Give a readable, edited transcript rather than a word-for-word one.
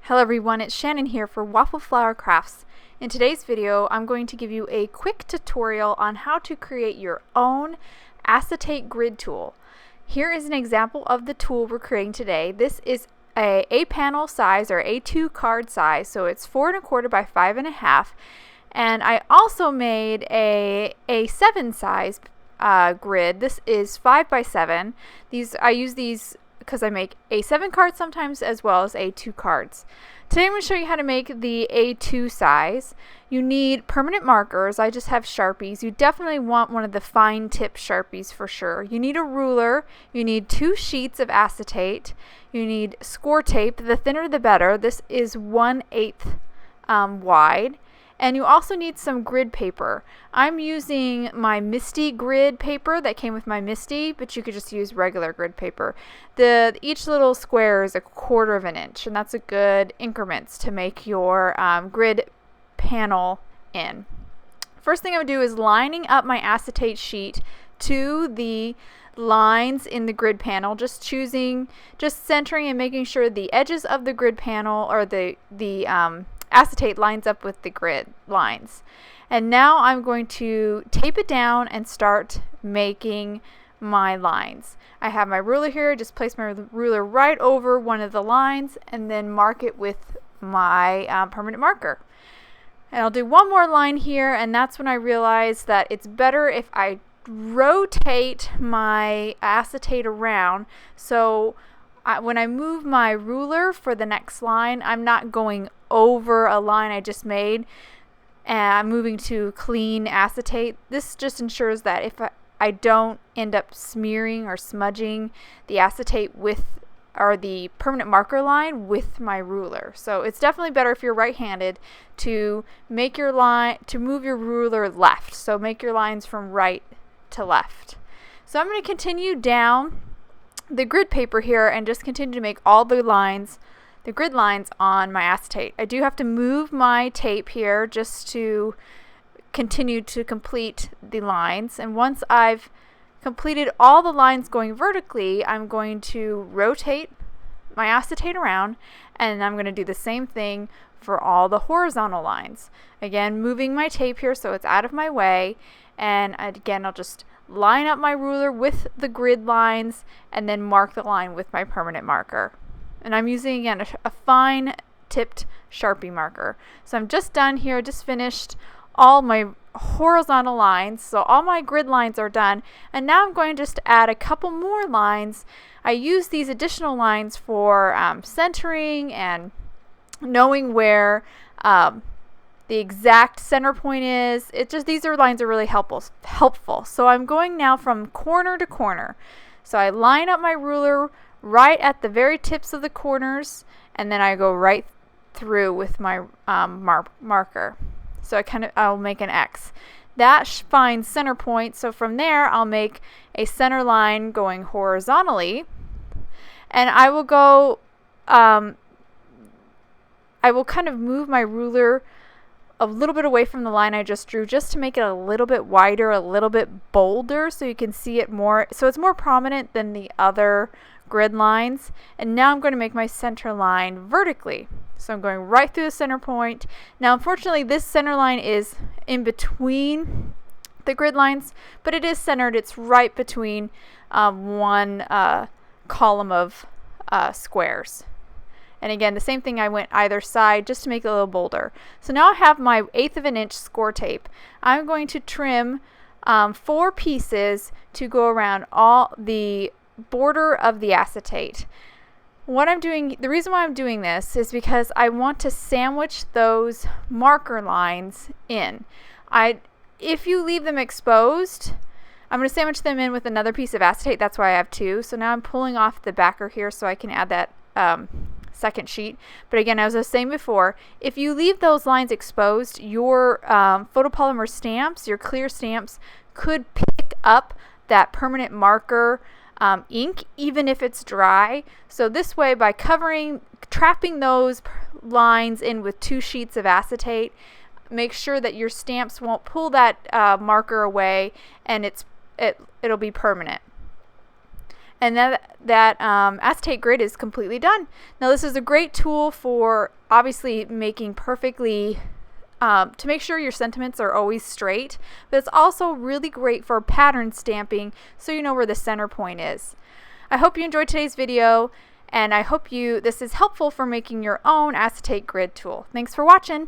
Hello everyone, it's Shannon here for Waffle Flower Crafts. In today's video, I'm going to give you a quick tutorial on how to create your own acetate grid tool. Here is an example of the tool we're creating today. This is a panel size or A2 card size, so it's 4 1/4 by 5 1/2. And I also made a 7 size grid. This is 5 by 7. I use these because I make A7 cards sometimes as well as A2 cards. Today I'm going to show you how to make the A2 size. You need permanent markers. I just have Sharpies. You definitely want one of the fine tip Sharpies for sure. You need a ruler. You need 2 sheets of acetate. You need score tape. The thinner the better. This is 1/8 wide. And you also need some grid paper. I'm using my Misty grid paper that came with my Misty, but you could just use regular grid paper. Each little square is 1/4 of an inch, and that's a good increments to make your grid panel in. First thing I would do is lining up my acetate sheet to the lines in the grid panel, just centering and making sure the edges of the grid panel or the acetate lines up with the grid lines. And now I'm going to tape it down and start making my lines. I have my ruler here, just place my ruler right over one of the lines and then mark it with my permanent marker. And I'll do one more line here, and that's when I realized that it's better if I rotate my acetate around, so when I move my ruler for the next line, I'm not going over a line I just made and I'm moving to clean acetate. This just ensures that if I don't end up smearing or smudging the acetate or the permanent marker line with my ruler. So it's definitely better if you're right-handed to move your ruler left. So make your lines from right to left. So I'm going to continue down the grid paper here and just continue to make all the grid lines on my acetate. I do have to move my tape here just to continue to complete the lines, and once I've completed all the lines going vertically, I'm going to rotate my acetate around, and I'm going to do the same thing for all the horizontal lines. Again, moving my tape here so it's out of my way, and again I'll just line up my ruler with the grid lines and then mark the line with my permanent marker. And I'm using, again, a fine tipped Sharpie marker. So I'm just done here, just finished all my horizontal lines. So all my grid lines are done. And now I'm going to just add a couple more lines. I use these additional lines for centering and knowing where the exact center point is. These lines are really helpful. So I'm going now from corner to corner. So I line up my ruler right at the very tips of the corners, and then I go right through with my marker. So I'll make an X. That finds center point. So from there, I'll make a center line going horizontally, and I will go. I will kind of move my ruler a little bit away from the line I just drew, just to make it a little bit wider, a little bit bolder, so you can see it more, so it's more prominent than the other grid lines. And now I'm going to make my center line vertically. So I'm going right through the center point. Now unfortunately this center line is in between the grid lines, but it is centered. It's right between one column of squares. And again, the same thing, I went either side just to make it a little bolder. So now I have my 1/8 of an inch score tape. I'm going to trim 4 pieces to go around all the border of the acetate. The reason why I'm doing this is because I want to sandwich those marker lines in. If you leave them exposed, I'm going to sandwich them in with another piece of acetate. That's why I have 2. So now I'm pulling off the backer here so I can add that second sheet. But again, as I was saying before, if you leave those lines exposed, your photopolymer stamps, your clear stamps, could pick up that permanent marker ink even if it's dry. So this way, by trapping those lines in with 2 sheets of acetate, make sure that your stamps won't pull that marker away, and it'll be permanent. And that acetate grid is completely done. Now this is a great tool for obviously making perfectly to make sure your sentiments are always straight, but it's also really great for pattern stamping so you know where the center point is. I hope you enjoyed today's video, and I hope this is helpful for making your own acetate grid tool. Thanks for watching!